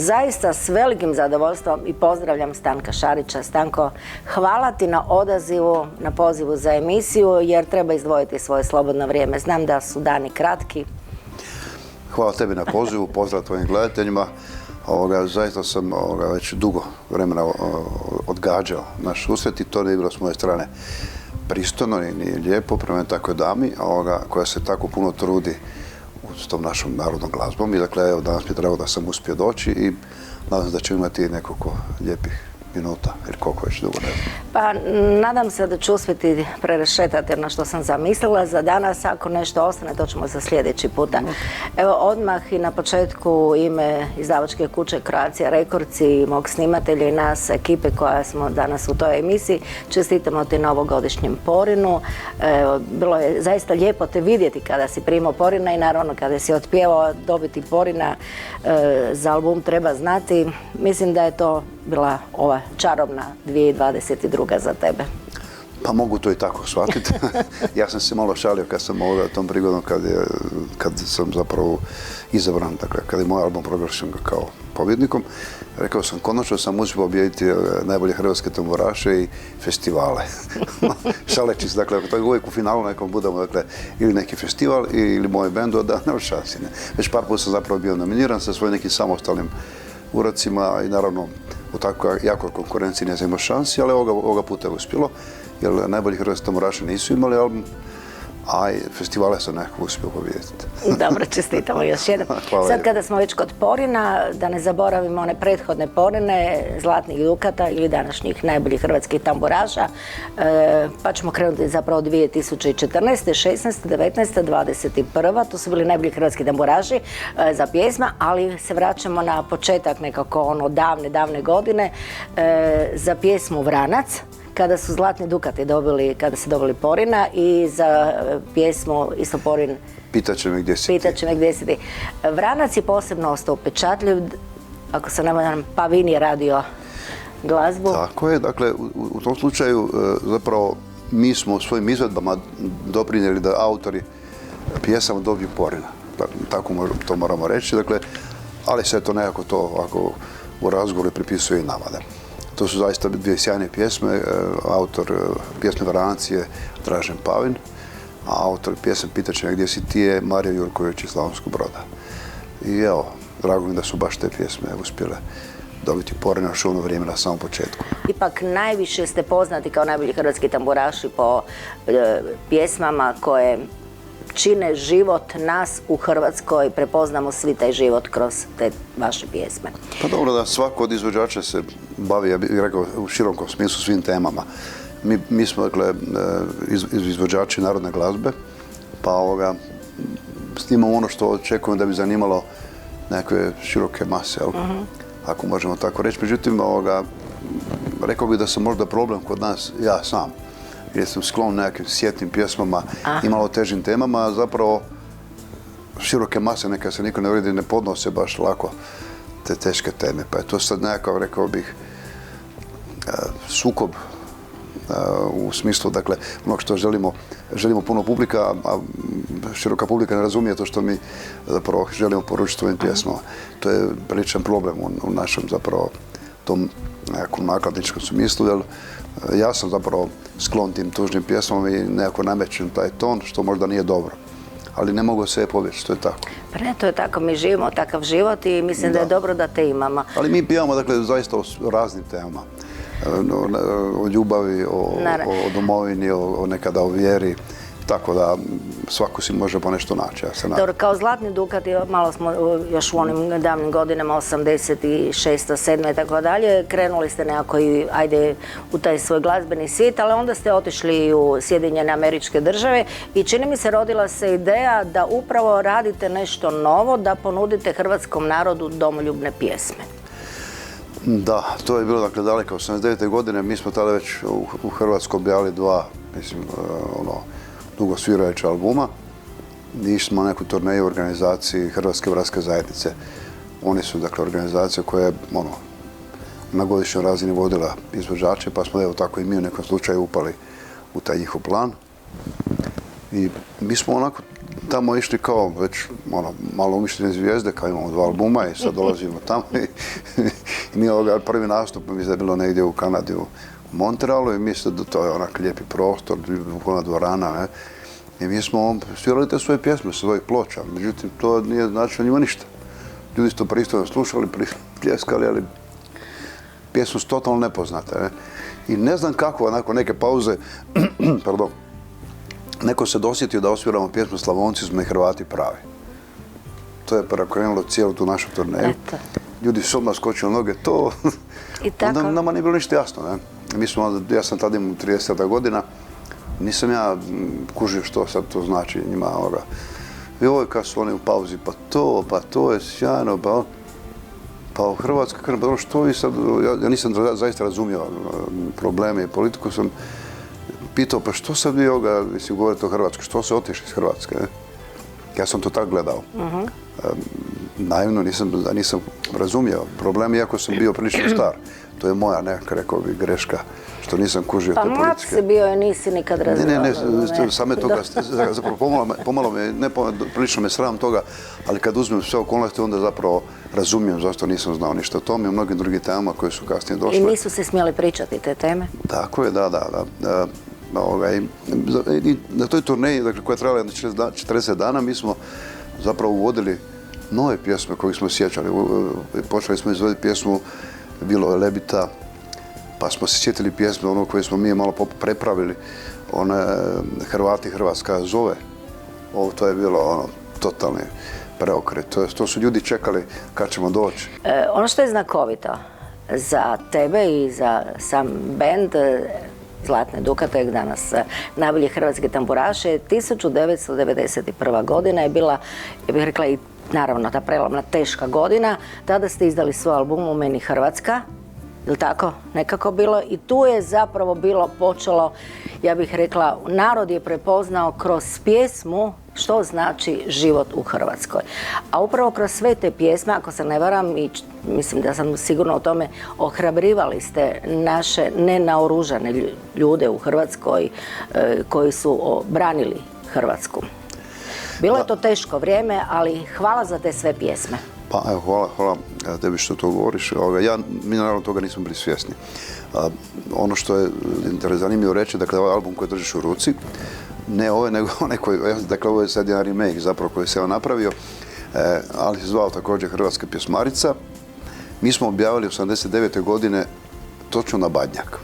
zaista s velikim zadovoljstvom i pozdravljam Stanka Šarića. Stanko, hvala ti na odazivu, na pozivu za emisiju, jer treba izdvojiti svoje slobodno vrijeme. Znam da su dani kratki. Hvala tebi na pozivu, pozdrav tvojim gledateljima. Zaista sam već dugo vremena odgađao naš susret i to nije bilo s moje strane pristojno ni lijepo prema takvoj dami koja se tako puno trudi s tom našom narodnom glazbom. I dakle, evo, danas mi je drago da sam uspio doći i nadam se da ću imati nekoliko lijepih minuta, jer koliko već dugo ne znam. Pa, nadam se da ću uspjeti prerešetati ono što sam zamislila za danas. Ako nešto ostane, to ćemo za sljedeći puta. Evo, odmah i na početku u ime izdavačke kuće Croatia Records i mog snimatelja i nas, ekipe koja smo danas u toj emisiji, čestitamo ti na ovogodišnjem Porinu. Bilo je zaista lijepo te vidjeti kada si primao Porina i naravno kada si otpjevao. Dobiti Porina za album Treba znati. Mislim da je to bila ova čarobna 2022. za tebe. Pa mogu to i tako shvatiti. Ja sam se malo šalio kad sam tom prigodom kad sam zapravo izabran, dakle kad je moj album proglašen kao pobjednikom, rekao sam konačno sam uspio pobijediti najbolje hrvatske tamburaše i festivale. Šaleći se, dakle to je uvijek u finalu nekom budemo, dakle ili neki festival ili moj bend, da nema šansi. Već par puta sam zapravo bio nominiran sa svojim nekim samostalnim uradcima i naravno u tako jakoj konkurenciji ne imao šansi, ali ovoga puta je uspjelo, jer najbolji hrvatski tamburaši nisu imali album, a i festivale sam nekako uspio pobijediti. Dobro, čestitamo još jednom. Sad kada smo već kod Porina, da ne zaboravimo one prethodne Porine, Zlatnih Dukata ili današnjih najboljih hrvatskih tamburaša, pa ćemo krenuti zapravo 2014. 16. 19. 21. To su bili najbolji hrvatski tamburaši za pjesma, ali se vraćamo na početak nekako davne godine za pjesmu Vranac, kada su Zlatni Dukati kada su dobili Porina i za pjesmu isto Porin Pitaće me gdje si ti. Pitaće me gdje si ti. Vranac je posebno ostao upečatljiv, ako se ne varam, Pavin je radio glazbu. Tako je, dakle u tom slučaju zapravo mi smo svojim izvedbama doprinijeli da autori pjesama dobiju Porina. Tako to moramo reći, dakle, ali sve to nekako to ako u razgovoru pripisuje i nama. To su zaista dvije sjajne pjesme. Autor pjesme Vranac je Dražen Pavin, a autor pjesme Pitaće me gdje si ti je Marija Jurković iz Slavonskog Broda. I evo, drago mi da su baš te pjesme uspjele dobiti Porina još ono vrijeme na samom početku. Ipak najviše ste poznati kao najbolji hrvatski tamburaši po pjesmama koje čine život nas u Hrvatskoj, prepoznamo svi taj život kroz te vaše pjesme. Pa dobro, da svako od izvođača se bavi, ja bih rekao, u širokom smislu svim temama. Mi smo, dakle, izvođači narodne glazbe, pa snimamo ono što očekujemo da bi zanimalo neke široke mase, ako možemo tako reći. Međutim, rekao bih da sam možda problem kod nas, ja sam, jer sam sklon nekim sjetnim pjesmama i malo težim temama, a zapravo široke mase neka se niko ne vredi, ne podnose baš lako te teške teme. Pa je to sad nekakav, rekao bih, sukob u smislu, dakle, onog što želimo puno publika, a široka publika ne razumije to što mi zapravo želimo poručiti svojim pjesmama. To je priličan problem u našem zapravo tom nekakvom nakladničkom smislu, jer ja sam zapravo sklon tim tužnim pjesmama i nekako namećem taj ton, što možda nije dobro. Ali ne mogu sve pobjeći, to je tako. Pa ne, to je tako, mi živimo takav život i mislim da je dobro da te imamo. Ali mi pijamo, dakle, zaista o raznim temama. O ljubavi, o domovini, nekada o vjeri. Tako da svako si može po nešto naći. Dobro, kao Zlatni Dukati, malo smo još u onim davnim godinama, 86. 7. i tako dalje, krenuli ste nekako i ajde u taj svoj glazbeni svijet, ali onda ste otišli u Sjedinjene Američke Države i čini mi se rodila se ideja da upravo radite nešto novo, da ponudite hrvatskom narodu domoljubne pjesme. Da, to je bilo dakle daleko 89. godine, mi smo tada već u Hrvatskoj objavili dva, mislim, dugo svirajuća albuma. Išli smo na neku turneju u organizaciji Hrvatske bratske zajednice. Oni su, dakle, organizacija koja je na godišnjoj razini vodila izvođače, pa smo evo tako i mi u nekom slučaju upali u taj njihov plan. I mi smo onako tamo išli kao već malo umišljene zvijezde, kao imamo 2 albuma i sad dolazimo tamo i mi prvi nastup mi je bilo negdje u Kanadi, u Montrealu i mislim da to je onak lijepi prostor, ona dvorana, ne? I mi smo svirali te svoje pjesme, svojih ploča, međutim to nije značilo njima ništa. Ljudi su to pristojno slušali, pljeskali, ali pjesme su totalno nepoznate. Ne? I ne znam kako, nakon neke pauze, pardon, neko se dosjetio da osviramo pjesmu Slavonci smo i Hrvati pravi. To je prekrenulo cijelu tu našu turneju. Eto. Ljudi su odmah skočili noge, to... I tako? Onda nama nije bilo ništa jasno. Ne? Ja sam tada imao 30 godina, nisam ja kužio što sad to znači njima. Joj, kad su oni u pauzi, pa to je sjajno, pa u Hrvatskoj, pa što vi sad, ja nisam zaista razumio probleme i politiku, sam pitao, pa što sad vi mislim, govorite o Hrvatskoj, što se otišli iz Hrvatske, ne? Ja sam to tako gledao. Naivno nisam razumio problem, iako sam bio prilično star. To je moja nekakva, rekao bi, greška, što nisam kužio te politike. Pa mlad si bio i nisi nikad razumio. Ne, same toga, zapravo pomalo me, ne prilično me sram toga, ali kad uzmem sve okolnosti, onda zapravo razumijem zašto nisam znao ništa o tome i o mnogim drugim temama koje su kasnije došle. I nisu se smjeli pričati te teme? Tako je, da. Na toj turneji, dakle, koja je trajala 40 dana, mi smo zapravo uvodili nove pjesme koje smo sjećali. Počeli smo izvoditi pjesmu Bilo je Lebita, pa smo se sjetili pjesme ono koje smo mi malo prepravili, one Hrvati Hrvatska zove. To je bilo totalni preokret. To su ljudi čekali kad ćemo doći. Ono što je znakovito za tebe i za sam bend Zlatne Dukate, danas najbolji hrvatski tamburaš, je 1991. godina je bila, ja bih rekla, i naravno ta prelomna teška godina. Tada ste izdali svoj album U meni Hrvatska, ili tako nekako bilo, i tu je zapravo bilo počelo, ja bih rekla, narod je prepoznao kroz pjesmu što znači život u Hrvatskoj. A upravo kroz sve te pjesme, ako se ne varam, i mislim da sam sigurno o tome, ohrabrivali ste naše nenaoružane ljude u Hrvatskoj koji su branili Hrvatsku. Bilo je to teško vrijeme, ali hvala za te sve pjesme. Pa evo, hvala tebi što to govoriš. Mi naravno toga nismo bili svjesni. Ono što je zanimljivo reći, dakle, ovaj album koji držiš u ruci, ne ovaj, nego onaj koji, dakle, ovo je sad jedan remake zapravo koji se napravio, ali se zvao također Hrvatska pjesmarica. Mi smo objavili 89. godine točno na Badnjak.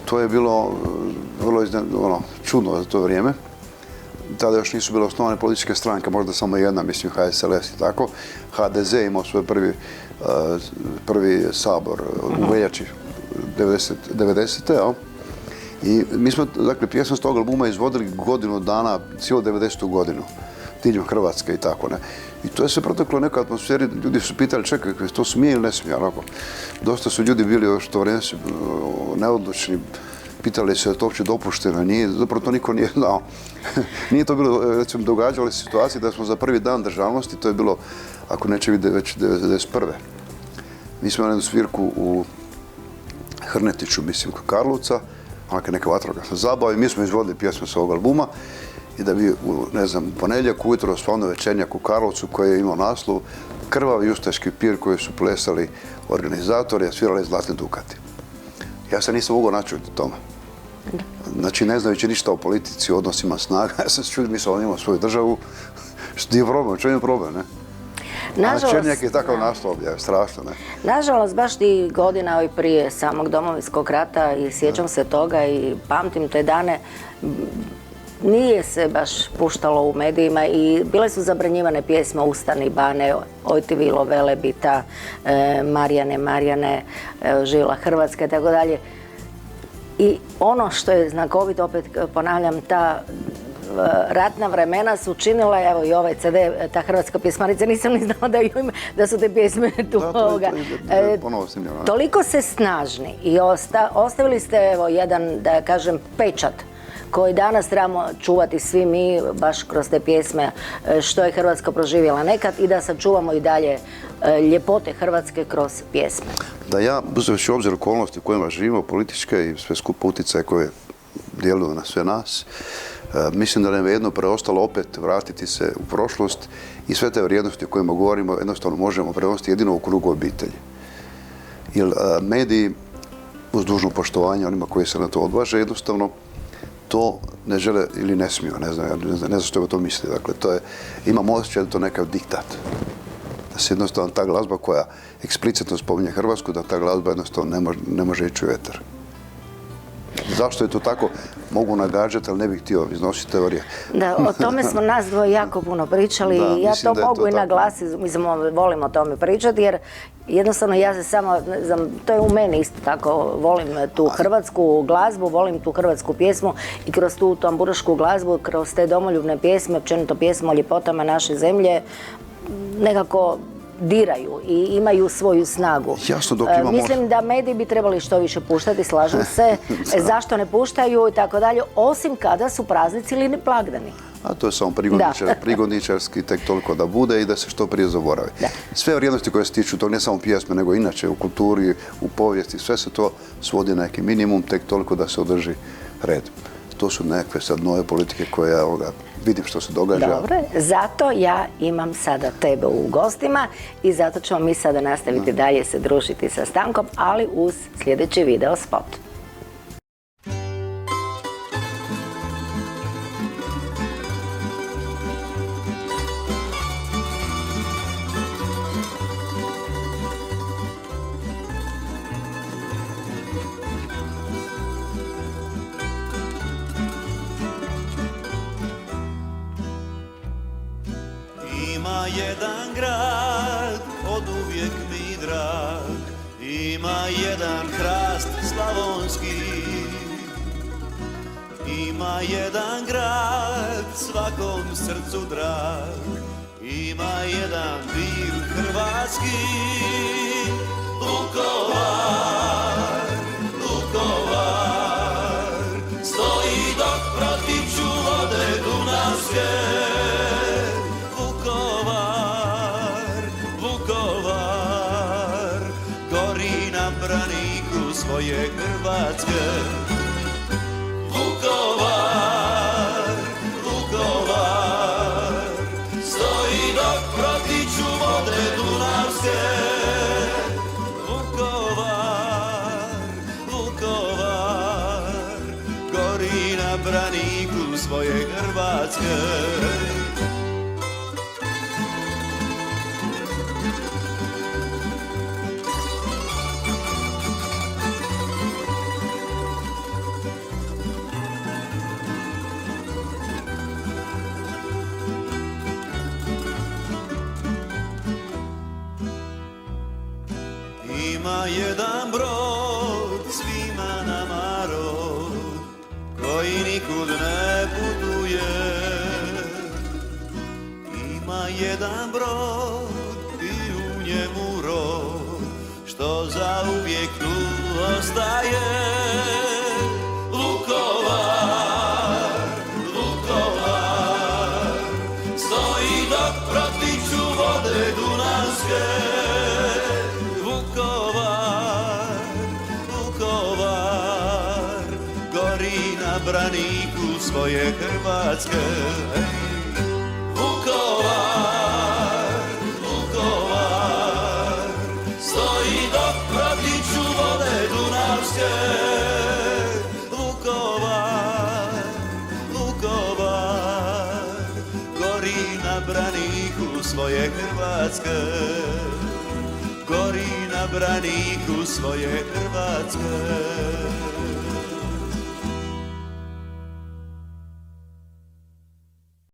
To je bilo vrlo čudno za to vrijeme. Tada još nisu bile osnovane političke stranke, možda samo jedna, mislim HSLS i tako. HDZ imao svoj prvi sabor u veljači 90. I mi smo, dakle, pjesmu s tog albuma izvodili godinu dana, cijelu 90. godinu, diljem Hrvatske i tako, ne. I to je se proteklo u nekoj atmosferi, ljudi su pitali, čekaj, to smije ili ne smije, onako. Dosta su ljudi bili još to vrijeme neodlučni, pitali se je to uopće dopušteno, zapravo to niko nije znao. Nije to bilo, recimo, događale situacije da smo za prvi dan državnosti, to je bilo, ako neće vidjeti, već 1991. Mi smo imali jednu svirku u Hrnetiću, mislim, kod Karlovca, onaka neka vatrogasna zabava i mi smo izvodili pjesmu s ovog albuma i da bi, ne znam, ponedjeljak ujutro osvano večernjak u Karlovcu koji je imao naslov Krvavi ustaški pir koji su plesali organizatori, a svirali Zlatne Dukate. Ja se nisam mogao načuti tome. Znači, ne znajući ništa o politici, o odnosima snaga, ja sam se čudio, mislio, on ima svoju državu. Što je problem, što je problem, ne? A Černjak je takav naslov, je strašno, ne? Nažalost, baš ti godina prije samog Domovinskog rata i sjećam se toga i pamtim te dane, nije se baš puštalo u medijima i bile su zabranjivane pjesme Ustani, Bane, Oj ti Vilo, Velebita, Marijane, Živjela Hrvatska i tako dalje. I ono što je znakovito, opet ponavljam, ta ratna vremena su činila, evo i ovaj CD, ta Hrvatska pjesmarica, nisam ni znala da su te pjesme tu. Toliko se snažni i ostavili ste, evo, jedan, da kažem, pečat koji danas trebamo čuvati svi mi, baš kroz te pjesme, što je Hrvatska proživjela nekad i da sačuvamo i dalje ljepote Hrvatske kroz pjesme. Da ja, uzevši u obzir okolnosti u kojima živimo, političke i sve skupo utjecaje koje djeluju na sve nas, Mislim da nam je jedno preostalo opet vratiti se u prošlost i sve te vrijednosti o kojima govorimo jednostavno možemo prenositi jedino u krugu obitelji. Jer mediji, uz dužno poštovanje onima koji se na to odvaže, jednostavno to ne žele ili ne smiju, ne znam što je to misli. Dakle, imam osjećaj da to nekav diktat. Da se jednostavno ta glazba koja eksplicitno spominje Hrvatsku, da ta glazba jednostavno ne može ići u eter. Zašto je to tako? Mogu nagađati, ali ne bih htio iznositi teorije. Da, o tome smo nas dvoje jako puno pričali i ja to mogu i naglasiti, mislim, volim o tome pričati, jer jednostavno ja se samo, ne znam, to je u meni isto tako, volim tu hrvatsku glazbu, volim tu hrvatsku pjesmu i kroz tu tamburašku glazbu, kroz te domoljubne pjesme, općenito pjesme o ljepotama naše zemlje, nekako diraju i imaju svoju snagu. Jasno, dok imamo... Mislim da mediji bi trebali što više puštati, slažem se. Zašto ne puštaju i tako dalje, osim kada su praznici ili blagdani. A to je samo prigodničarski, tek toliko da bude i da se što prije zaboravi. Sve vrijednosti koje se tiču, to ne samo pjesme, nego inače u kulturi, u povijesti, sve se to svodi na neki minimum, tek toliko da se održi red. To su nekakve sad nove politike koje vidim što se događa. Dobro, zato ja imam sada tebe u gostima i zato ćemo mi sada nastaviti dalje se družiti sa Stankom, ali uz sljedeći video spot. Ima jedan grad, od uvijek mi drag, ima jedan hrast slavonski. Ima jedan grad, svakom srcu drag, ima jedan bil hrvatski. Vukovar, Vukovar, stoji dok protiču vode dunavske. Svoje Hrvatske. Vukovar, Vukovar, stoji dok protiču vode dunavske. Vukovar, Vukovar, gori na braniku svoje Hrvatske. Ima jedan brod, svima nama rod, koji nikud ne putuje. Ima jedan brod i u njemu rod, što zauvijek tu ostaje. Vukovar, Vukovar, stoji dok protiču vode dunavske. Braniku svoje Hrvatske. Vukovar, Vukovar, stoji dok protiču vode dunavske. Vukovar, Vukovar, gori na braniku svoje Hrvatske. Gori na braniku svoje Hrvatske.